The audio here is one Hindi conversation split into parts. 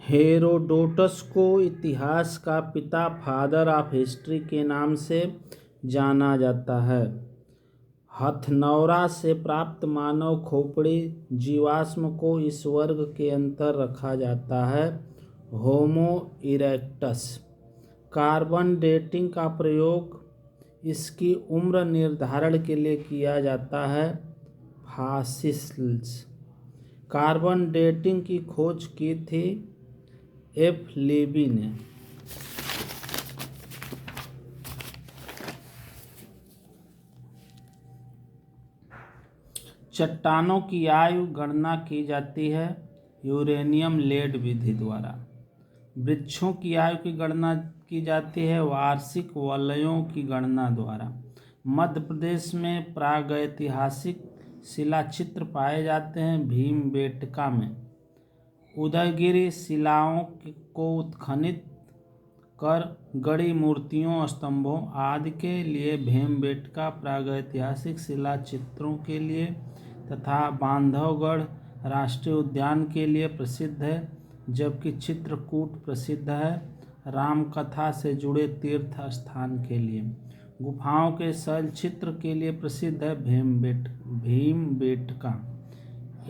हेरोडोटस को इतिहास का पिता फादर ऑफ हिस्ट्री के नाम से जाना जाता है। हथनौरा से प्राप्त मानव खोपड़ी जीवाश्म को इस वर्ग के अंतर रखा जाता है, होमो इरेक्टस। कार्बन डेटिंग का प्रयोग इसकी उम्र निर्धारण के लिए किया जाता है, फॉसिल्स। कार्बन डेटिंग की खोज की थी एफ लेवी ने। चट्टानों की आयु गणना की जाती है यूरेनियम लेड विधि द्वारा। वृक्षों की आयु की गणना की जाती है वार्षिक वलयों की गणना द्वारा। मध्य प्रदेश में प्रागैतिहासिक शिलाचित्र पाए जाते हैं भीमबेटका में। उदयगिरि शिलाओं को उत्खनित कर गढ़ी मूर्तियों, स्तंभों आदि के लिए भीमबेटका प्रागैतिहासिक शिलाचित्रों के लिए तथा बांधवगढ़ राष्ट्रीय उद्यान के लिए प्रसिद्ध है, जबकि चित्रकूट प्रसिद्ध है रामकथा से जुड़े तीर्थ स्थान के लिए। गुफाओं के शैलचित्र के लिए प्रसिद्ध है भीमबेटका।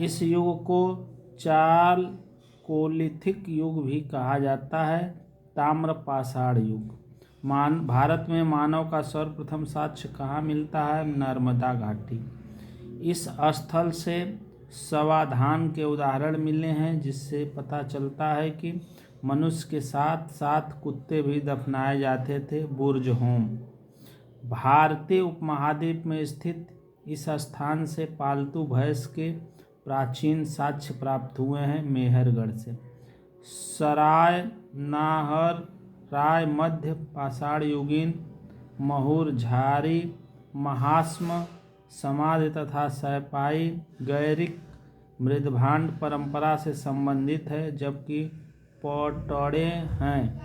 इस युग को चालकोलिथिक युग भी कहा जाता है, ताम्रपाषाण युग। भारत में मानव का सर्वप्रथम साक्ष्य कहाँ मिलता है? नर्मदा घाटी। इस स्थल से समाधान के उदाहरण मिले हैं, जिससे पता चलता है कि मनुष्य के साथ साथ कुत्ते भी दफनाए जाते थे। बुर्ज होम। भारतीय उपमहाद्वीप में स्थित इस स्थान से पालतू भैंस के प्राचीन साक्ष्य प्राप्त हुए हैं मेहरगढ़ से। सराय नाहर राय मध्य पाषाण युगीन महुर झारी महास्म समाधि तथा सैपाई गैरिक मृदभांड परंपरा से संबंधित है, जबकि पटड़े हैं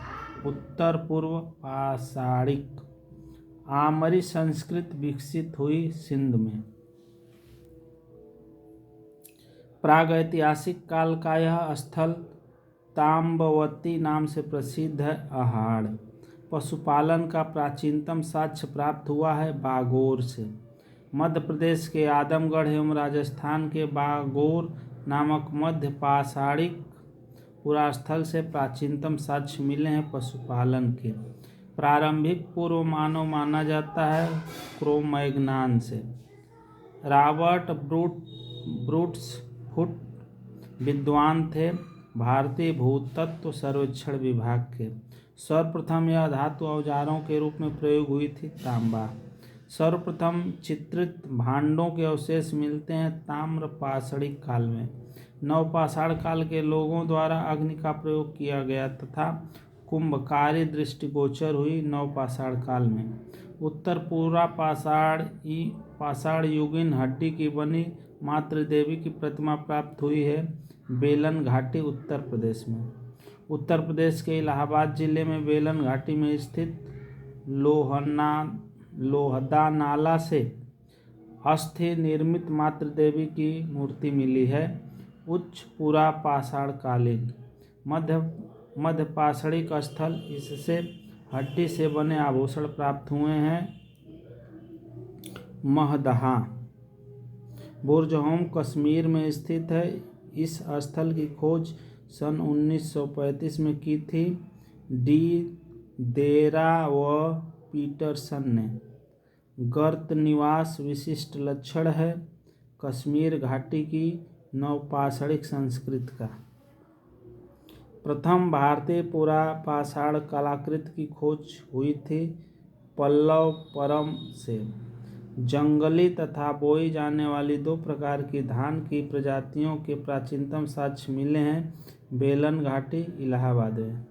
उत्तर पूर्व पाषाणिक। आमरी संस्कृति विकसित हुई सिंध में। प्रागैतिहासिक काल का यह स्थल ताम्बवती नाम से प्रसिद्ध है। अहाड़। पशुपालन का प्राचीनतम साक्ष्य प्राप्त हुआ है बागोर से। मध्य प्रदेश के आदमगढ़ एवं राजस्थान के बागोर नामक मध्य पाषाणिक पुरास्थल से प्राचीनतम साक्ष्य मिले हैं पशुपालन के। प्रारंभिक पूर्व मानव माना जाता है क्रो-मैग्नान से। रॉबर्ट ब्रूट्स फुट विद्वान थे, भारतीय भूतत्व सर्वेक्षण विभाग के। सर्वप्रथम यह धातु औजारों के रूप में प्रयोग हुई थी तांबा। सर्वप्रथम चित्रित भांडों के अवशेष मिलते हैं ताम्रपाषाणिक काल में। नवपाषाण काल के लोगों द्वारा अग्नि का प्रयोग किया गया तथा कुंभकारी दृष्टिगोचर हुई नवपाषाण काल में। उत्तर पूर्वा पाषाण युगीन हड्डी की बनी मातृ देवी की प्रतिमा प्राप्त हुई है बेलन घाटी उत्तर प्रदेश में। उत्तर प्रदेश के इलाहाबाद जिले में बेलन घाटी में स्थित लोहदा नाला से अस्थि निर्मित मातृ देवी की मूर्ति मिली है। उच्च पुरा पाषाण कालीन मध्य पाषाणिक स्थल, इससे हड्डी से बने आभूषण प्राप्त हुए हैं। महदहा। बुर्ज होम कश्मीर में स्थित है। इस स्थल की खोज सन 1935 में की थी डी देरा व पीटरसन ने। गर्त निवास विशिष्ट लक्षण है कश्मीर घाटी की नवपाषाणिक संस्कृति का। प्रथम भारतीय पुरापाषाण कलाकृति की खोज हुई थी पल्लवपुरम से। जंगली तथा बोई जाने वाली दो प्रकार की धान की प्रजातियों के प्राचीनतम साक्ष्य मिले हैं बेलन घाटी इलाहाबाद में।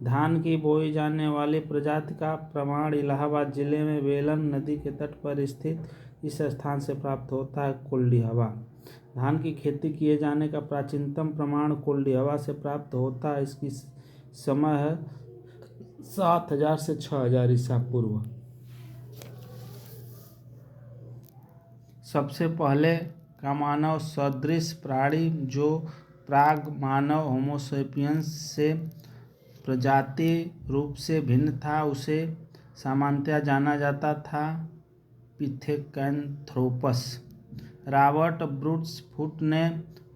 धान की बोई जाने वाली प्रजाति का प्रमाण इलाहाबाद जिले में बेलन नदी के तट पर स्थित इस स्थान से प्राप्त होता है कुल्डीहवा। धान की खेती किए जाने का प्राचीनतम प्रमाण कुल्डीहवा से प्राप्त होता है। इसकी समय है 7000 से 6000 ईसा पूर्व। सबसे पहले का मानव सदृश प्राणी जो प्राग मानव होमोसेपियंस से प्रजाति रूप से भिन्न था, उसे सामान्यतया जाना जाता था पिथेकैंथ्रोपस। रॉबर्ट ब्रूट्स फुट ने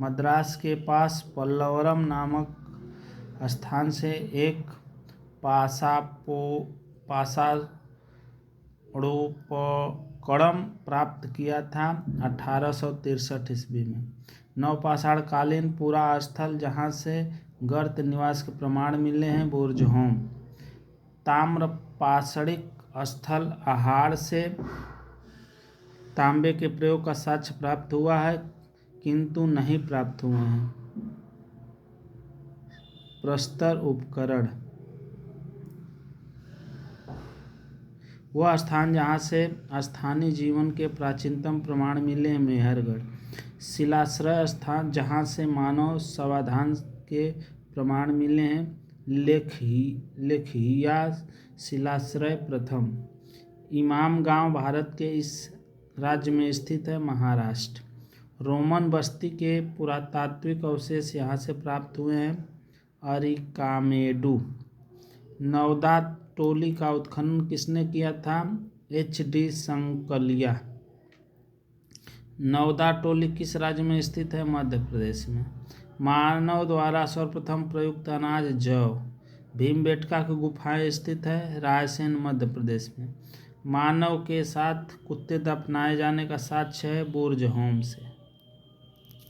मद्रास के पास पल्लवरम नामक स्थान से एक पाषाणोपकरण प्राप्त किया था 1863 ईस्वी में। नवपाषाणकालीन पूरा स्थल जहाँ से गर्त निवास के प्रमाण मिले हैं बुर्जहोम। ताम्रपाषाणिक स्थल अहाड़ से तांबे के प्रयोग का साक्ष्य प्राप्त हुआ है, किंतु नहीं प्राप्त हुए हैं प्रस्तर उपकरण। वह स्थान जहाँ से स्थानीय जीवन के प्राचीनतम प्रमाण मिले हैं मेहरगढ़। शिलाश्रय स्थान जहाँ से मानव समाधान के प्रमाण मिले हैं लेखिया शिलाश्रय प्रथम। इमाम गांव भारत के इस राज्य में स्थित है महाराष्ट्र। रोमन बस्ती के पुरातात्विक अवशेष यहाँ से प्राप्त हुए हैं अरिकामेडू। नवदा टोली का उत्खनन किसने किया था? H.D. संकलिया। नवदा टोली किस राज्य में स्थित है? मध्य प्रदेश में। मानव द्वारा सर्वप्रथम प्रयुक्त अनाज जौ। भीमबेटका की गुफाएं स्थित है रायसेन मध्य प्रदेश में। मानव के साथ कुत्ते दफनाए जाने का साक्ष्य है बुर्जहोम से।